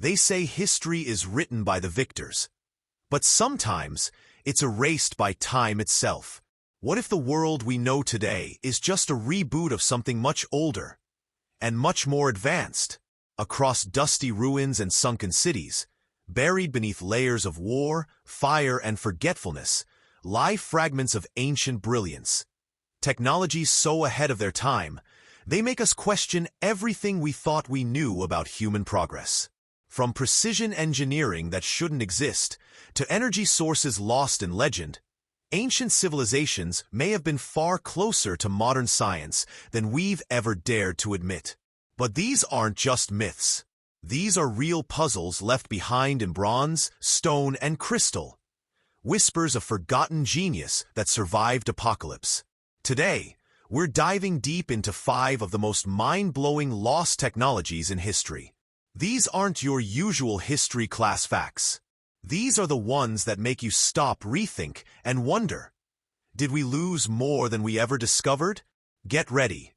They say history is written by the victors. But sometimes, it's erased by time itself. What if the world we know today is just a reboot of something much older and much more advanced? Across dusty ruins and sunken cities, buried beneath layers of war, fire, and forgetfulness, lie fragments of ancient brilliance. Technologies so ahead of their time, they make us question everything we thought we knew about human progress. From precision engineering that shouldn't exist, to energy sources lost in legend, ancient civilizations may have been far closer to modern science than we've ever dared to admit. But these aren't just myths. These are real puzzles left behind in bronze, stone, and crystal. Whispers of forgotten genius that survived apocalypse. Today, we're diving deep into 5 of the most mind-blowing lost technologies in history. These aren't your usual history class facts. These are the ones that make you stop, rethink, and wonder. Did we lose more than we ever discovered? Get ready.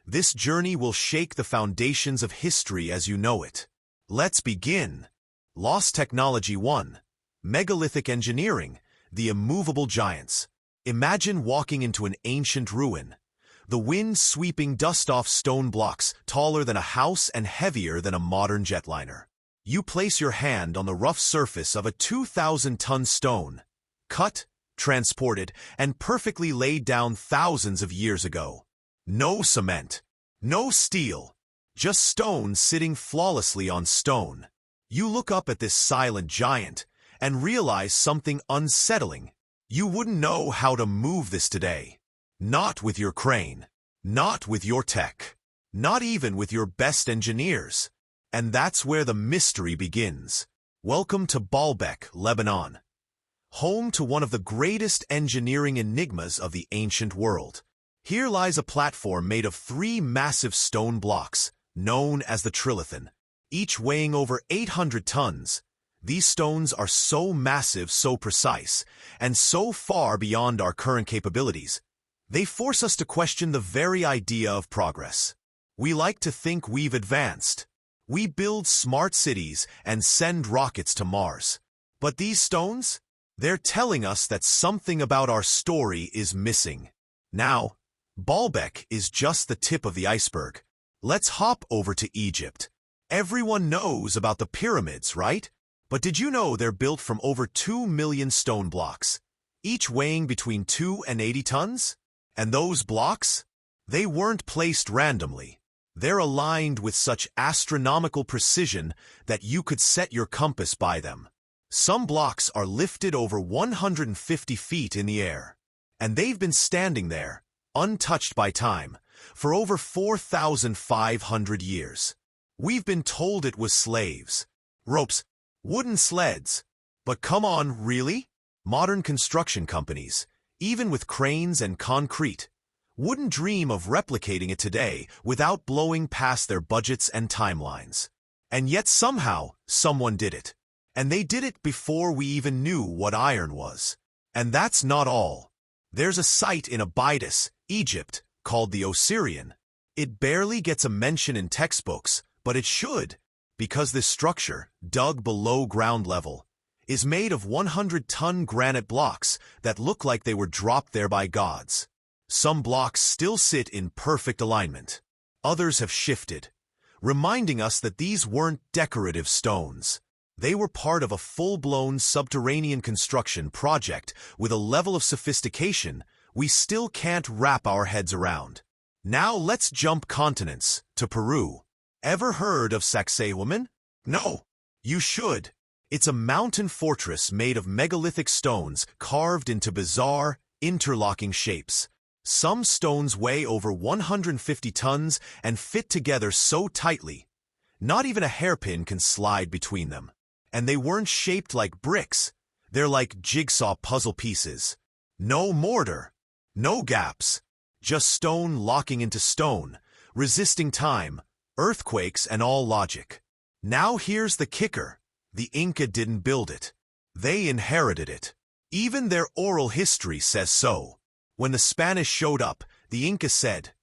This journey will shake the foundations of history as you know it. Let's begin. Lost Technology 1. Megalithic Engineering, the immovable giants. Imagine walking into an ancient ruin. The wind sweeping dust off stone blocks taller than a house and heavier than a modern jetliner. You place your hand on the rough surface of a 2,000-ton stone, cut, transported, and perfectly laid down thousands of years ago. No cement, no steel, just stone sitting flawlessly on stone. You look up at this silent giant and realize something unsettling. You wouldn't know how to move this today. Not with your crane, not with your tech, not even with your best engineers. And that's where the mystery begins. Welcome to Baalbek, Lebanon, home to one of the greatest engineering enigmas of the ancient world. Here lies a platform made of 3 massive stone blocks, known as the trilithon, each weighing over 800 tons. These stones are so massive, so precise, and so far beyond our current capabilities. They force us to question the very idea of progress. We like to think we've advanced. We build smart cities and send rockets to Mars. But these stones? They're telling us that something about our story is missing. Now, Baalbek is just the tip of the iceberg. Let's hop over to Egypt. Everyone knows about the pyramids, right? But did you know they're built from over 2 million stone blocks, each weighing between 2 and 80 tons? And those blocks? They weren't placed randomly. They're aligned with such astronomical precision that you could set your compass by them. Some blocks are lifted over 150 feet in the air, and they've been standing there, untouched by time, for over 4,500 years. We've been told it was slaves, ropes, wooden sleds. But come on, really? Modern construction companies, even with cranes and concrete, wouldn't dream of replicating it today without blowing past their budgets and timelines. And yet somehow, someone did it. And they did it before we even knew what iron was. And that's not all. There's a site in Abydos, Egypt, called the Osirian. It barely gets a mention in textbooks, but it should, because this structure, dug below ground level, is made of 100-ton granite blocks that look like they were dropped there by gods. Some blocks still sit in perfect alignment. Others have shifted, reminding us that these weren't decorative stones. They were part of a full-blown subterranean construction project with a level of sophistication we still can't wrap our heads around. Now let's jump continents to Peru. Ever heard of Sacsayhuaman? No, you should. It's a mountain fortress made of megalithic stones carved into bizarre, interlocking shapes. Some stones weigh over 150 tons and fit together so tightly, not even a hairpin can slide between them. And they weren't shaped like bricks. They're like jigsaw puzzle pieces. No mortar, no gaps, just stone locking into stone, resisting time, earthquakes, and all logic. Now here's the kicker. The Inca didn't build it. They inherited it. Even their oral history says so. When the Spanish showed up, the Inca said,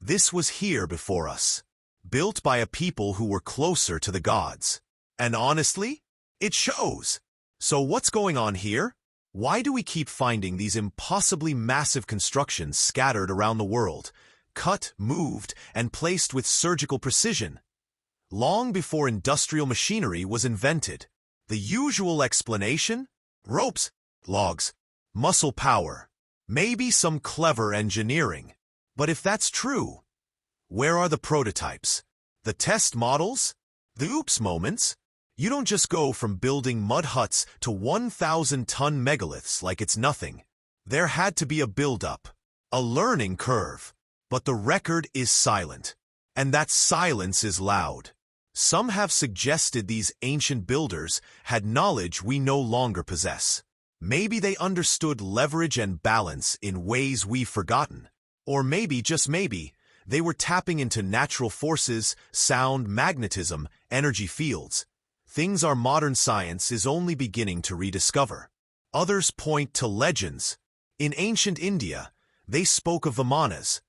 "This was here before us, built by a people who were closer to the gods." And honestly, it shows. So what's going on here? Why do we keep finding these impossibly massive constructions scattered around the world, cut, moved, and placed with surgical precision? Long before industrial machinery was invented, the usual explanation? Ropes, logs, muscle power, maybe some clever engineering. But if that's true, where are the prototypes? The test models? The oops moments? You don't just go from building mud huts to 1,000-ton megaliths like it's nothing. There had to be a build-up, a learning curve. But the record is silent, and that silence is loud. Some have suggested these ancient builders had knowledge we no longer possess. Maybe they understood leverage and balance in ways we've forgotten. Or maybe, just maybe, they were tapping into natural forces, sound, magnetism, energy fields. Things our modern science is only beginning to rediscover. Others point to legends. In ancient India, they spoke of Vimanas,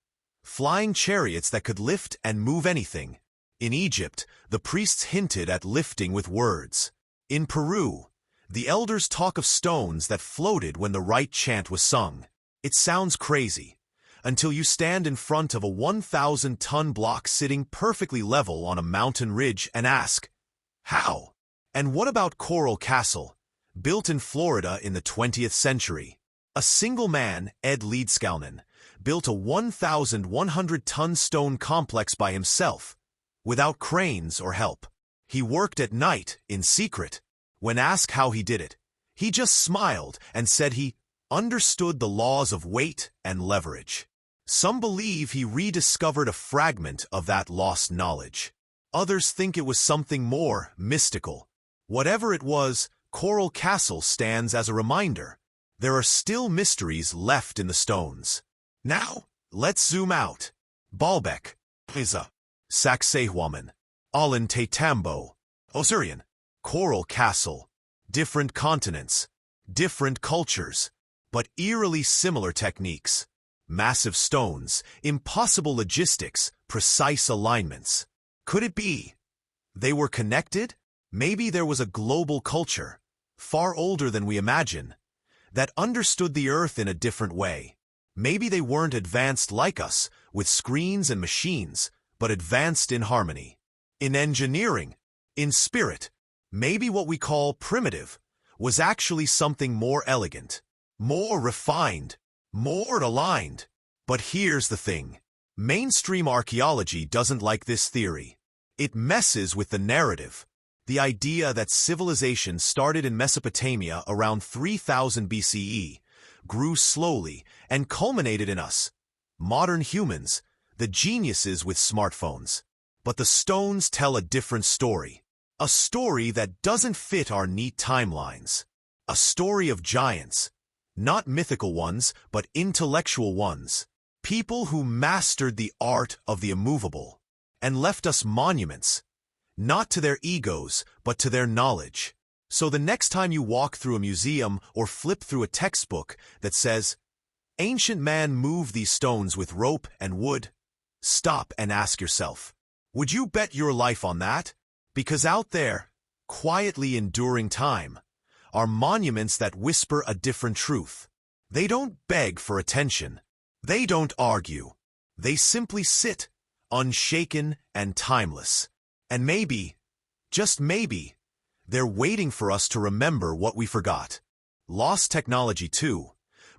flying chariots that could lift and move anything. In Egypt, the priests hinted at lifting with words. In Peru, the elders talk of stones that floated when the right chant was sung. It sounds crazy, until you stand in front of a 1,000-ton block sitting perfectly level on a mountain ridge and ask, how? And what about Coral Castle, built in Florida in the 20th century? A single man, Ed Leedskalnin, built a 1,100-ton stone complex by himself, without cranes or help. He worked at night, in secret. When asked how he did it, he just smiled and said he understood the laws of weight and leverage. Some believe he rediscovered a fragment of that lost knowledge. Others think it was something more mystical. Whatever it was, Coral Castle stands as a reminder. There are still mysteries left in the stones. Now, let's zoom out. Baalbek, Pisa, Sacsayhuaman, Allen Tambo, Osirian, Coral Castle. Different continents, different cultures, but eerily similar techniques. Massive stones, impossible logistics, precise alignments. Could it be they were connected? Maybe there was a global culture, far older than we imagine, that understood the Earth in a different way. Maybe they weren't advanced like us, with screens and machines, but advanced in harmony, in engineering, in spirit. Maybe what we call primitive was actually something more elegant, more refined, more aligned. But here's the thing. Mainstream archaeology doesn't like this theory. It messes with the narrative. The idea that civilization started in Mesopotamia around 3000 BCE, grew slowly, and culminated in us, modern humans, the geniuses with smartphones. But the stones tell a different story. A story that doesn't fit our neat timelines. A story of giants. Not mythical ones, but intellectual ones. People who mastered the art of the immovable and left us monuments, not to their egos, but to their knowledge. So the next time you walk through a museum or flip through a textbook that says, "Ancient man moved these stones with rope and wood," stop and ask yourself, would you bet your life on that? Because out there, quietly enduring time, are monuments that whisper a different truth. They don't beg for attention. They don't argue. They simply sit, unshaken and timeless. And maybe, just maybe, they're waiting for us to remember what we forgot. Lost technology too.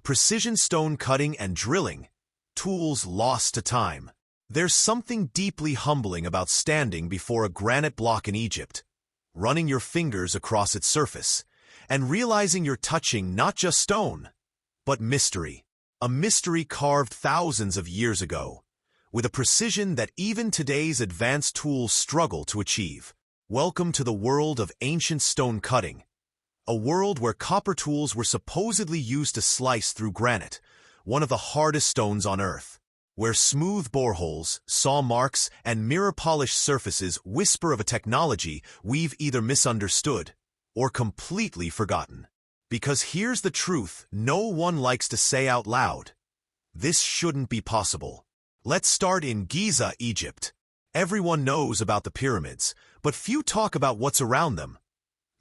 Precision stone cutting and drilling. Tools lost to time. There's something deeply humbling about standing before a granite block in Egypt, running your fingers across its surface, and realizing you're touching not just stone, but mystery. A mystery carved thousands of years ago, with a precision that even today's advanced tools struggle to achieve. Welcome to the world of ancient stone cutting, a world where copper tools were supposedly used to slice through granite, one of the hardest stones on Earth, where smooth boreholes, saw marks, and mirror-polished surfaces whisper of a technology we've either misunderstood or completely forgotten. Because here's the truth no one likes to say out loud. This shouldn't be possible. Let's start in Giza, Egypt. Everyone knows about the pyramids, but few talk about what's around them.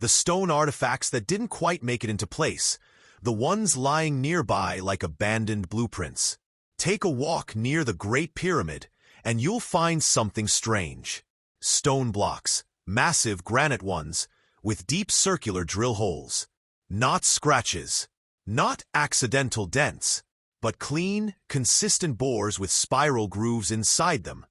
The stone artifacts that didn't quite make it into place, the ones lying nearby like abandoned blueprints. Take a walk near the Great Pyramid, and you'll find something strange. Stone blocks, massive granite ones, with deep circular drill holes. Not scratches, not accidental dents, but clean, consistent bores with spiral grooves inside them.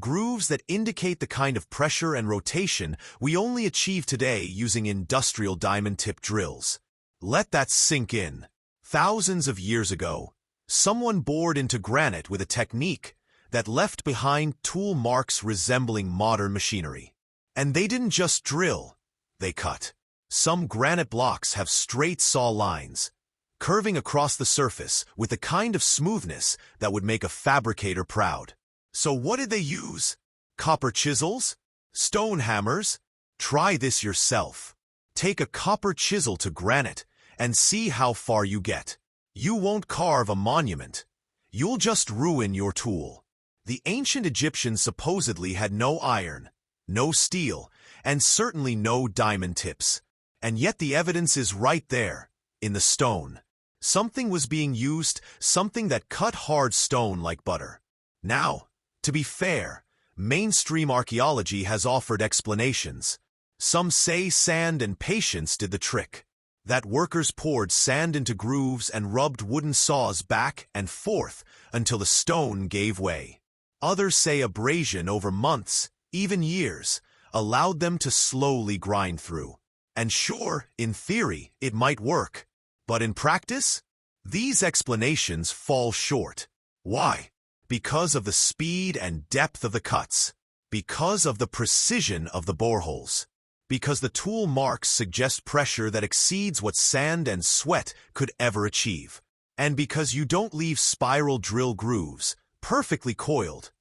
Grooves that indicate the kind of pressure and rotation we only achieve today using industrial diamond-tip drills. Let that sink in. Thousands of years ago, someone bored into granite with a technique that left behind tool marks resembling modern machinery. And they didn't just drill, they cut. Some granite blocks have straight saw lines, curving across the surface with the kind of smoothness that would make a fabricator proud. So what did they use? Copper chisels? Stone hammers? Try this yourself. Take a copper chisel to granite and see how far you get. You won't carve a monument. You'll just ruin your tool. The ancient Egyptians supposedly had no iron, no steel, and certainly no diamond tips. And yet the evidence is right there, in the stone. Something was being used, something that cut hard stone like butter. Now, to be fair, mainstream archaeology has offered explanations. Some say sand and patience did the trick. That workers poured sand into grooves and rubbed wooden saws back and forth until the stone gave way. Others say abrasion over months, even years, allowed them to slowly grind through. And sure, in theory, it might work. But in practice, these explanations fall short. Why? Because of the speed and depth of the cuts. Because of the precision of the boreholes. Because the tool marks suggest pressure that exceeds what sand and sweat could ever achieve. And because you don't leave spiral drill grooves, perfectly coiled,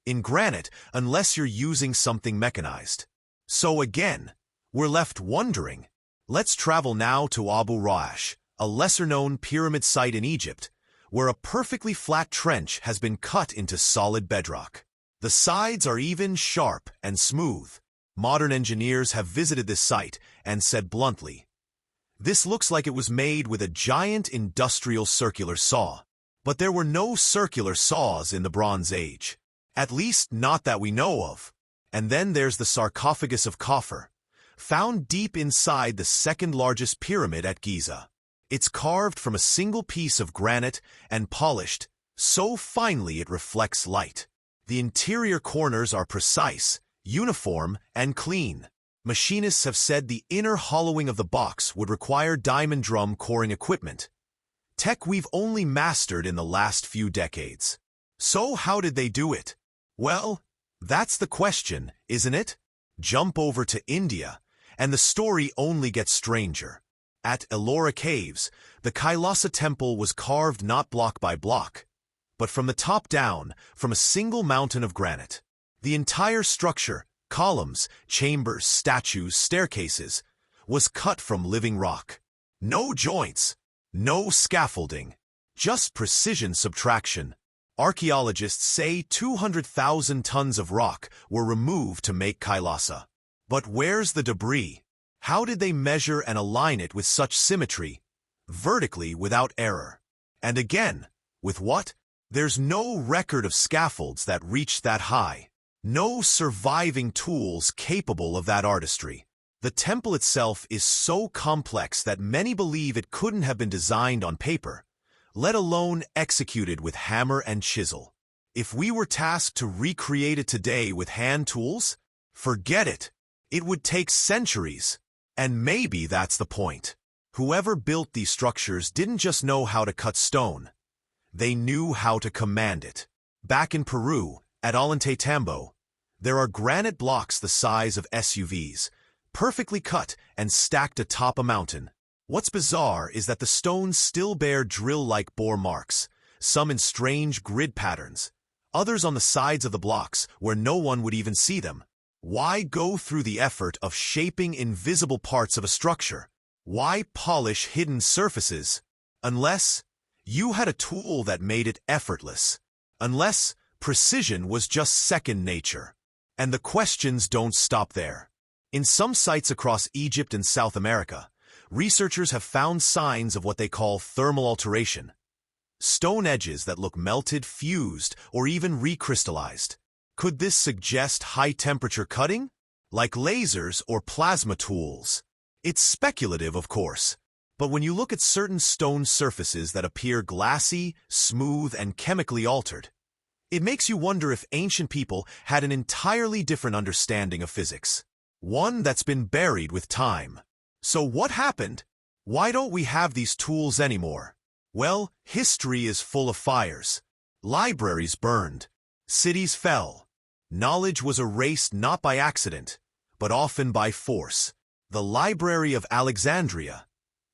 in granite unless you're using something mechanized. So again, we're left wondering. Let's travel now to Abu Roash, a lesser-known pyramid site in Egypt, where a perfectly flat trench has been cut into solid bedrock. The sides are even, sharp, and smooth. Modern engineers have visited this site and said bluntly, "This looks like it was made with a giant industrial circular saw." But there were no circular saws in the Bronze Age. At least not that we know of. And then there's the sarcophagus of Khafre, found deep inside the second-largest pyramid at Giza. It's carved from a single piece of granite and polished so finely it reflects light. The interior corners are precise, uniform, and clean. Machinists have said the inner hollowing of the box would require diamond drum coring equipment, tech we've only mastered in the last few decades. So how did they do it? Well, that's the question, isn't it? Jump over to India, and the story only gets stranger. At Ellora Caves, the Kailasa temple was carved not block by block, but from the top down, from a single mountain of granite. The entire structure, columns, chambers, statues, staircases, was cut from living rock. No joints, no scaffolding, just precision subtraction. Archaeologists say 200,000 tons of rock were removed to make Kailasa. But where's the debris? How did they measure and align it with such symmetry, vertically without error? And again, with what? There's no record of scaffolds that reached that high. No surviving tools capable of that artistry. The temple itself is so complex that many believe it couldn't have been designed on paper, let alone executed with hammer and chisel. If we were tasked to recreate it today with hand tools, forget it. It would take centuries. And maybe that's the point. Whoever built these structures didn't just know how to cut stone. They knew how to command it. Back in Peru, at Ollantaytambo, there are granite blocks the size of SUVs, perfectly cut and stacked atop a mountain. What's bizarre is that the stones still bear drill-like bore marks, some in strange grid patterns, others on the sides of the blocks where no one would even see them. Why go through the effort of shaping invisible parts of a structure? Why polish hidden surfaces? Unless you had a tool that made it effortless. Unless precision was just second nature. And the questions don't stop there. In some sites across Egypt and South America, researchers have found signs of what they call thermal alteration. Stone edges that look melted, fused, or even recrystallized. Could this suggest high-temperature cutting? Like lasers or plasma tools? It's speculative, of course, but when you look at certain stone surfaces that appear glassy, smooth, and chemically altered, it makes you wonder if ancient people had an entirely different understanding of physics. One that's been buried with time. So what happened? Why don't we have these tools anymore? Well, history is full of fires. Libraries burned. Cities fell. Knowledge was erased not by accident, but often by force. The Library of Alexandria,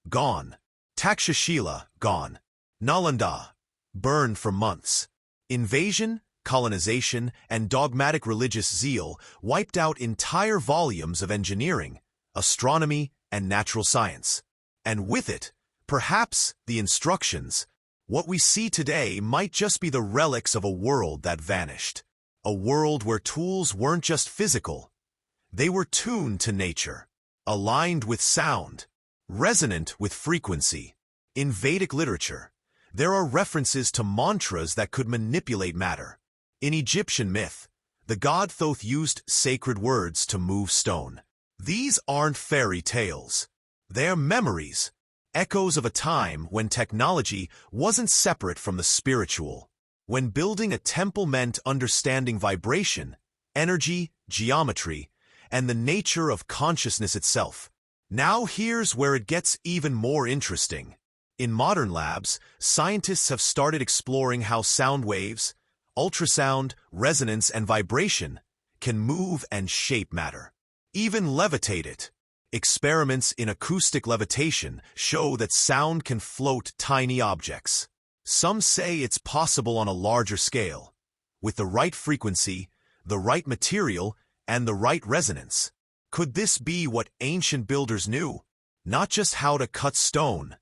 gone. Takshashila, gone. Nalanda, burned for months. Invasion, colonization, and dogmatic religious zeal wiped out entire volumes of engineering, astronomy, and natural science. And with it, perhaps the instructions. What we see today might just be the relics of a world that vanished. A world where tools weren't just physical. They were tuned to nature, aligned with sound, resonant with frequency. In Vedic literature, there are references to mantras that could manipulate matter. In Egyptian myth, the god Thoth used sacred words to move stone. These aren't fairy tales. They're memories, echoes of a time when technology wasn't separate from the spiritual. When building a temple meant understanding vibration, energy, geometry, and the nature of consciousness itself. Now here's where it gets even more interesting. In modern labs, scientists have started exploring how sound waves, ultrasound, resonance, and vibration can move and shape matter. Even levitate it. Experiments in acoustic levitation show that sound can float tiny objects. Some say it's possible on a larger scale, with the right frequency, the right material, and the right resonance. Could this be what ancient builders knew? Not just how to cut stone,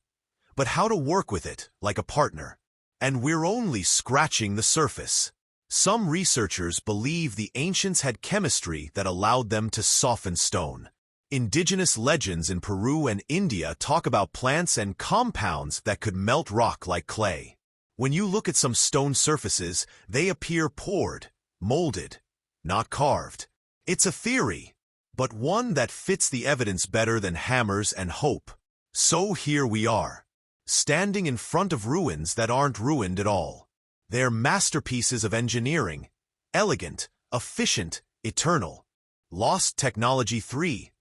but how to work with it like a partner. And we're only scratching the surface. Some researchers believe the ancients had chemistry that allowed them to soften stone. Indigenous legends in Peru and India talk about plants and compounds that could melt rock like clay. When you look at some stone surfaces, they appear poured, molded, not carved. It's a theory, but one that fits the evidence better than hammers and hope. So here we are, standing in front of ruins that aren't ruined at all. They're masterpieces of engineering, elegant, efficient, eternal. Lost technology 3.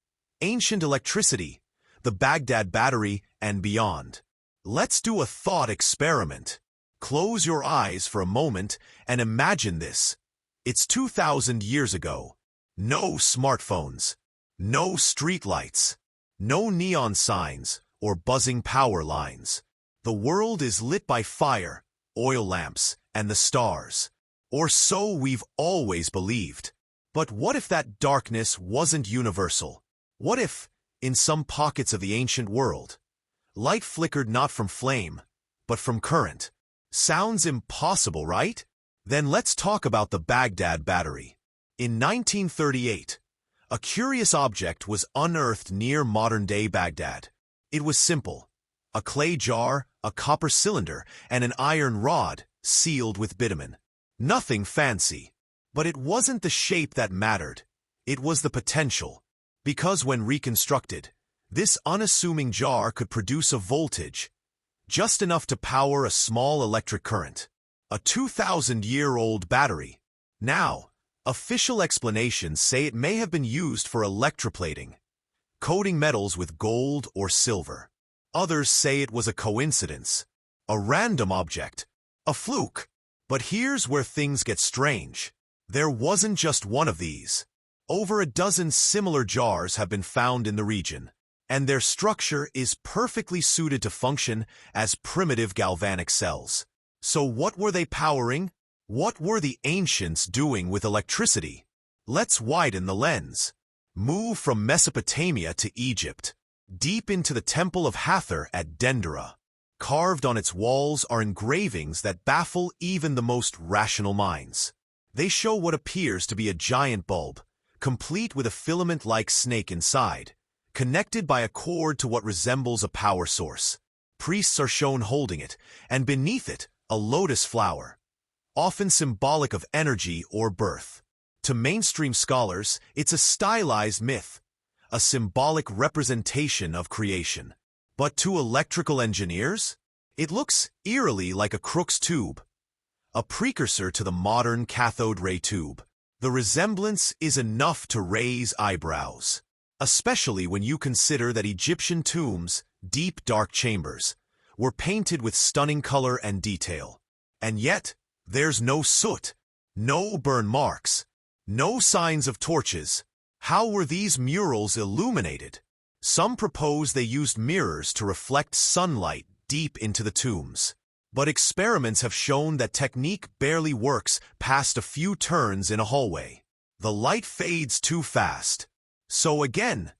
Ancient electricity, the Baghdad battery, and beyond. Let's do a thought experiment. Close your eyes for a moment and imagine this. It's 2,000 years ago. No smartphones, no streetlights, no neon signs or buzzing power lines. The world is lit by fire, oil lamps, and the stars. Or so we've always believed. But what if that darkness wasn't universal? What if, in some pockets of the ancient world, light flickered not from flame, but from current? Sounds impossible, right? Then let's talk about the Baghdad battery. In 1938, a curious object was unearthed near modern-day Baghdad. It was simple: a clay jar, a copper cylinder, and an iron rod sealed with bitumen. Nothing fancy. But it wasn't the shape that mattered. It was the potential. Because when reconstructed, this unassuming jar could produce a voltage, just enough to power a small electric current. A 2,000-year-old battery. Now, official explanations say it may have been used for electroplating, coating metals with gold or silver. Others say it was a coincidence, a random object, a fluke. But here's where things get strange. There wasn't just one of these. Over a dozen similar jars have been found in the region, and their structure is perfectly suited to function as primitive galvanic cells. So what were they powering? What were the ancients doing with electricity? Let's widen the lens. Move from Mesopotamia to Egypt, deep into the Temple of Hathor at Dendera. Carved on its walls are engravings that baffle even the most rational minds. They show what appears to be a giant bulb, complete with a filament-like snake inside, connected by a cord to what resembles a power source. Priests are shown holding it, and beneath it, a lotus flower, often symbolic of energy or birth. To mainstream scholars, it's a stylized myth, a symbolic representation of creation. But to electrical engineers, it looks eerily like a Crookes tube, a precursor to the modern cathode ray tube. The resemblance is enough to raise eyebrows, especially when you consider that Egyptian tombs, deep dark chambers, were painted with stunning color and detail. And yet, there's no soot, no burn marks, no signs of torches. How were these murals illuminated? Some propose they used mirrors to reflect sunlight deep into the tombs. But experiments have shown that technique barely works past a few turns in a hallway. The light fades too fast. So again,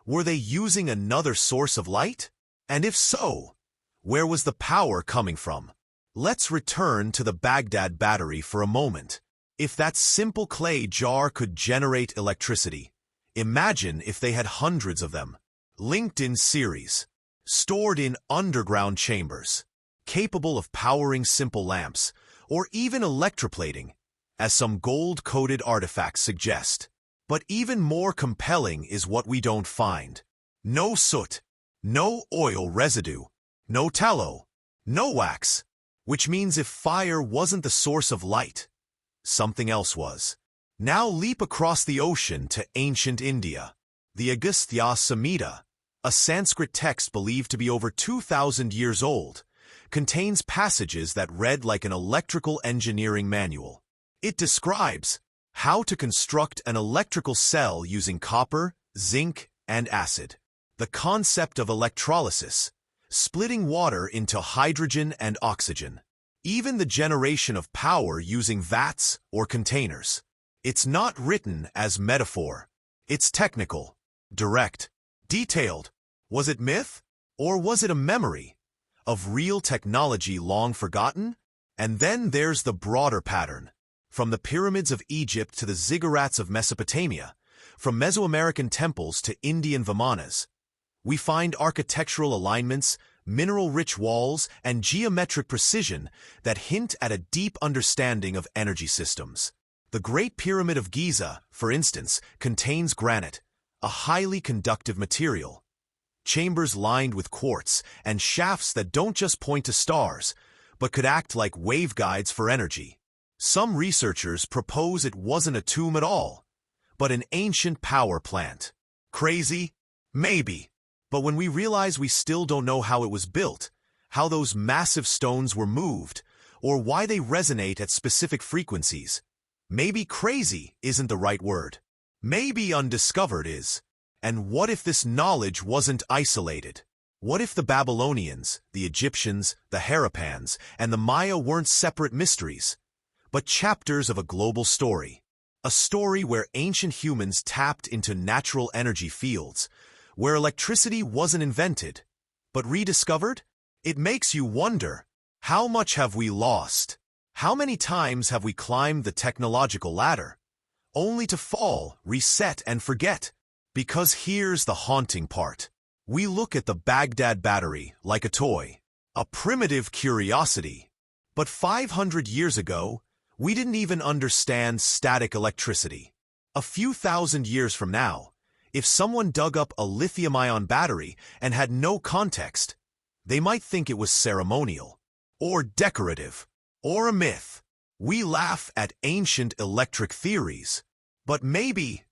were they using another source of light? And if so, where was the power coming from? Let's return to the Baghdad battery for a moment. If that simple clay jar could generate electricity, imagine if they had hundreds of them, linked in series, stored in underground chambers, capable of powering simple lamps, or even electroplating, as some gold-coated artifacts suggest. But even more compelling is what we don't find. No soot, no oil residue, no tallow, no wax, which means if fire wasn't the source of light, something else was. Now leap across the ocean to ancient India. The Agastya Samhita, a Sanskrit text believed to be over 2,000 years old, contains passages that read like an electrical engineering manual. It describes how to construct an electrical cell using copper, zinc, and acid. The concept of electrolysis, splitting water into hydrogen and oxygen. Even the generation of power using vats or containers. It's not written as metaphor. It's technical, direct, detailed. Was it myth? Or was it a memory of real technology long forgotten? And then there's the broader pattern. From the pyramids of Egypt to the ziggurats of Mesopotamia, from Mesoamerican temples to Indian Vimanas, we find architectural alignments, mineral-rich walls, and geometric precision that hint at a deep understanding of energy systems. The Great Pyramid of Giza, for instance, contains granite, a highly conductive material, chambers lined with quartz, and shafts that don't just point to stars, but could act like waveguides for energy. Some researchers propose it wasn't a tomb at all, but an ancient power plant. Crazy? Maybe. But when we realize we still don't know how it was built, how those massive stones were moved, or why they resonate at specific frequencies, maybe crazy isn't the right word. Maybe undiscovered is. And what if this knowledge wasn't isolated? What if the Babylonians, the Egyptians, the Harappans, and the Maya weren't separate mysteries, but chapters of a global story? A story where ancient humans tapped into natural energy fields, where electricity wasn't invented, but rediscovered? It makes you wonder, how much have we lost? How many times have we climbed the technological ladder, only to fall, reset, and forget? Because here's the haunting part. We look at the Baghdad battery like a toy, a primitive curiosity. But 500 years ago, we didn't even understand static electricity. A few thousand years from now, if someone dug up a lithium-ion battery and had no context, they might think it was ceremonial, or decorative, or a myth. We laugh at ancient electric theories, but maybe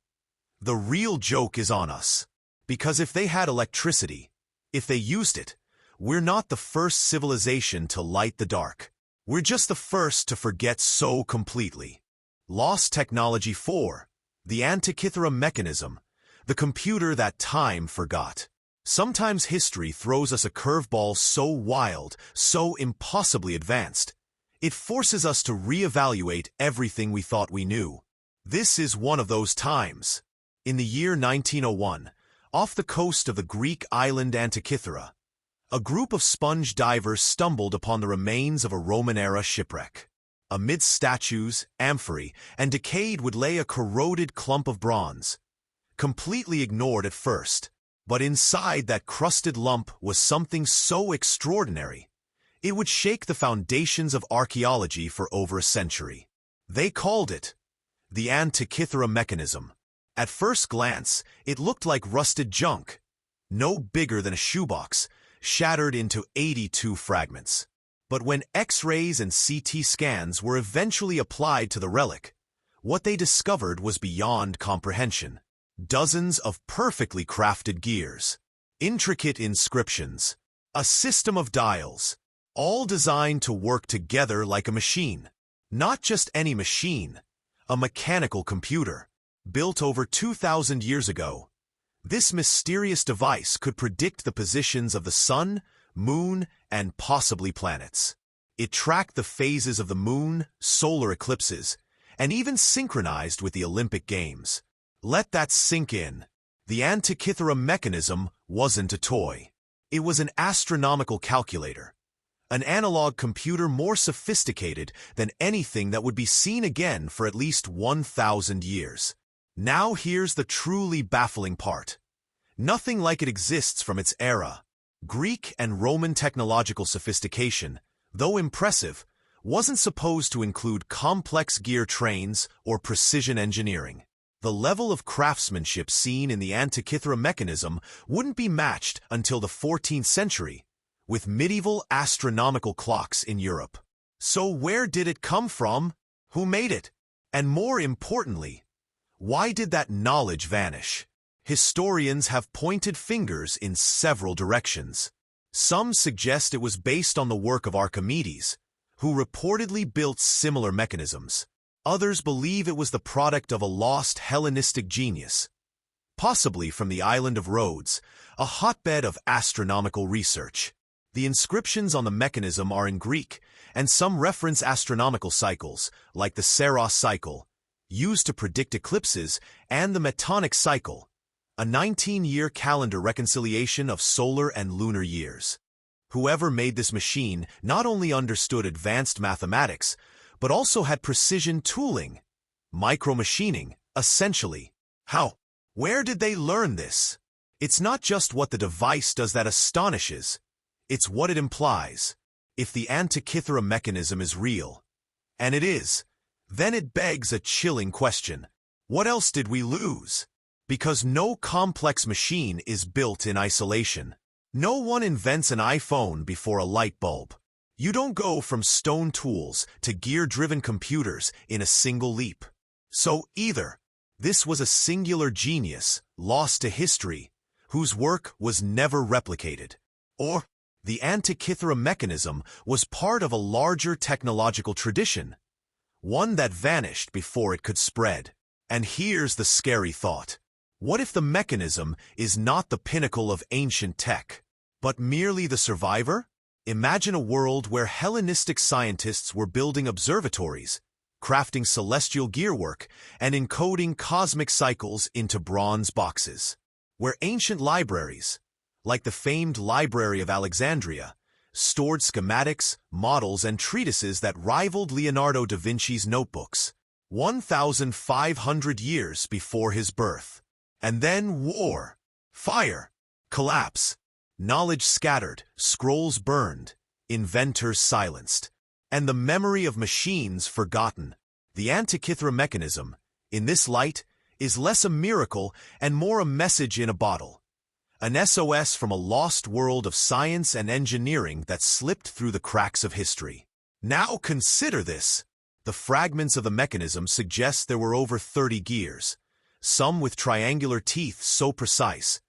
the real joke is on us. Because if they had electricity, if they used it, we're not the first civilization to light the dark. We're just the first to forget so completely. Lost Technology 4, the Antikythera mechanism, the computer that time forgot. Sometimes history throws us a curveball so wild, so impossibly advanced, it forces us to reevaluate everything we thought we knew. This is one of those times. In the year 1901, off the coast of the Greek island Antikythera, a group of sponge divers stumbled upon the remains of a Roman-era shipwreck. Amidst statues, amphorae, and decayed would lay a corroded clump of bronze, completely ignored at first. But inside that crusted lump was something so extraordinary, it would shake the foundations of archaeology for over a century. They called it the Antikythera mechanism. At first glance, it looked like rusted junk, no bigger than a shoebox, shattered into 82 fragments. But when X-rays and CT scans were eventually applied to the relic, what they discovered was beyond comprehension. Dozens of perfectly crafted gears, intricate inscriptions, a system of dials, all designed to work together like a machine. Not just any machine, a mechanical computer. Built over 2,000 years ago, this mysterious device could predict the positions of the sun, moon, and possibly planets. It tracked the phases of the moon, solar eclipses, and even synchronized with the Olympic Games. Let that sink in. The Antikythera mechanism wasn't a toy. It was an astronomical calculator, an analog computer more sophisticated than anything that would be seen again for at least 1,000 years. Now here's the truly baffling part. Nothing like it exists from its era. Greek and Roman technological sophistication, though impressive, wasn't supposed to include complex gear trains or precision engineering. The level of craftsmanship seen in the Antikythera mechanism wouldn't be matched until the 14th century, with medieval astronomical clocks in Europe. So where did it come from? Who made it? And more importantly, why did that knowledge vanish? Historians have pointed fingers in several directions. Some suggest it was based on the work of Archimedes, who reportedly built similar mechanisms. Others believe it was the product of a lost Hellenistic genius, possibly from the island of Rhodes, a hotbed of astronomical research. The inscriptions on the mechanism are in Greek, and some reference astronomical cycles, like the Saros cycle, used to predict eclipses, and the Metonic cycle, a 19-year calendar reconciliation of solar and lunar years. Whoever made this machine not only understood advanced mathematics, but also had precision tooling, micromachining, essentially. How? Where did they learn this? It's not just what the device does that astonishes, it's what it implies. If the Antikythera mechanism is real, and it is, then it begs a chilling question. What else did we lose? Because no complex machine is built in isolation. No one invents an iPhone before a light bulb. You don't go from stone tools to gear-driven computers in a single leap. So either this was a singular genius, lost to history, whose work was never replicated, or the Antikythera mechanism was part of a larger technological tradition, one that vanished before it could spread. And here's the scary thought. What if the mechanism is not the pinnacle of ancient tech, but merely the survivor? Imagine a world where Hellenistic scientists were building observatories, crafting celestial gearwork, and encoding cosmic cycles into bronze boxes. Where ancient libraries, like the famed Library of Alexandria, stored schematics, models, and treatises that rivaled Leonardo da Vinci's notebooks, 1,500 years before his birth. And then war, fire, collapse, knowledge scattered, scrolls burned, inventors silenced, and the memory of machines forgotten. The Antikythera mechanism, in this light, is less a miracle and more a message in a bottle. An SOS from a lost world of science and engineering that slipped through the cracks of history. Now consider this. The fragments of the mechanism suggest there were over 30 gears, some with triangular teeth so precise,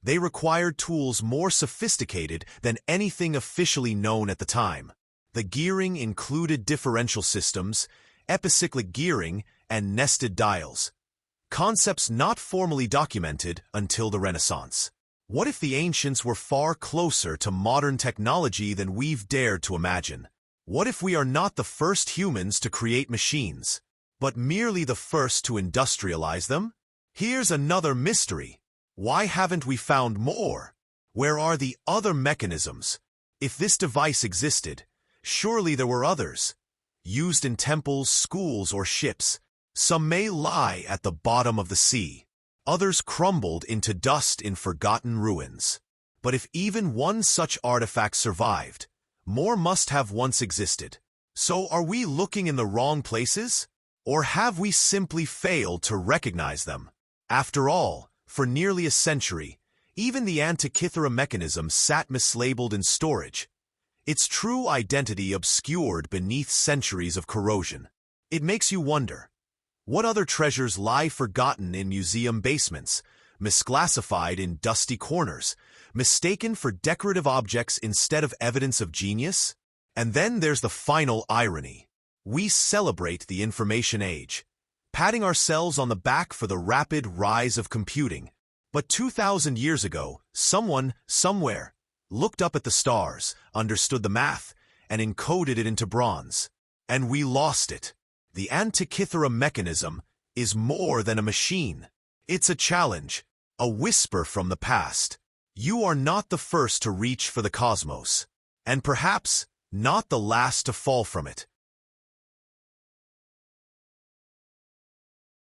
they required tools more sophisticated than anything officially known at the time. The gearing included differential systems, epicyclic gearing, and nested dials, concepts not formally documented until the Renaissance. What if the ancients were far closer to modern technology than we've dared to imagine? What if we are not the first humans to create machines, but merely the first to industrialize them? Here's another mystery. Why haven't we found more? Where are the other mechanisms? If this device existed, surely there were others. used in temples, schools, or ships. Some may lie at the bottom of the sea. Others crumbled into dust in forgotten ruins. But if even one such artifact survived, more must have once existed. So are we looking in the wrong places? Or have we simply failed to recognize them? After all, for nearly a century, even the Antikythera mechanism sat mislabeled in storage, its true identity obscured beneath centuries of corrosion. It makes you wonder, what other treasures lie forgotten in museum basements, misclassified in dusty corners, mistaken for decorative objects instead of evidence of genius? And then there's the final irony. We celebrate the information age, patting ourselves on the back for the rapid rise of computing. But 2,000 years ago, someone, somewhere, looked up at the stars, understood the math, and encoded it into bronze. And we lost it. The Antikythera mechanism is more than a machine. It's a challenge, a whisper from the past. You are not the first to reach for the cosmos, and perhaps not the last to fall from it.